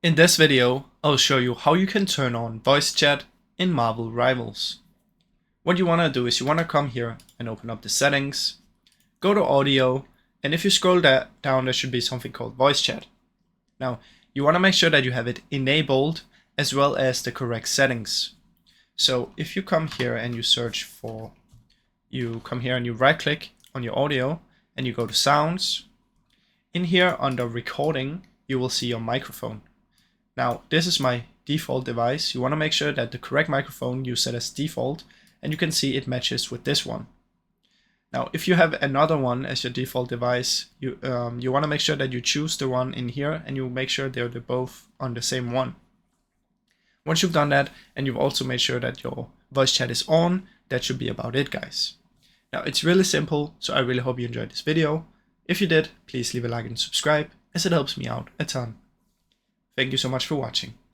In this video, I'll show you how you can turn on voice chat in Marvel Rivals. What you want to do is you want to come here and open up the settings, go to audio, and if you scroll down there should be something called voice chat. Now you want to make sure that you have it enabled as well as the correct settings. So if you come here and you search for, you come here and you right click on your audio and you go to sounds. In here under recording you will see your microphone. Now this is my default device. You want to make sure that the correct microphone you set as default, and you can see it matches with this one. Now if you have another one as your default device, you want to make sure that you choose the one in here and you make sure they're both on the same one. Once you've done that and you've also made sure that your voice chat is on, that should be about it, guys. Now it's really simple, so I really hope you enjoyed this video. If you did, please leave a like and subscribe, as it helps me out a ton. Thank you so much for watching.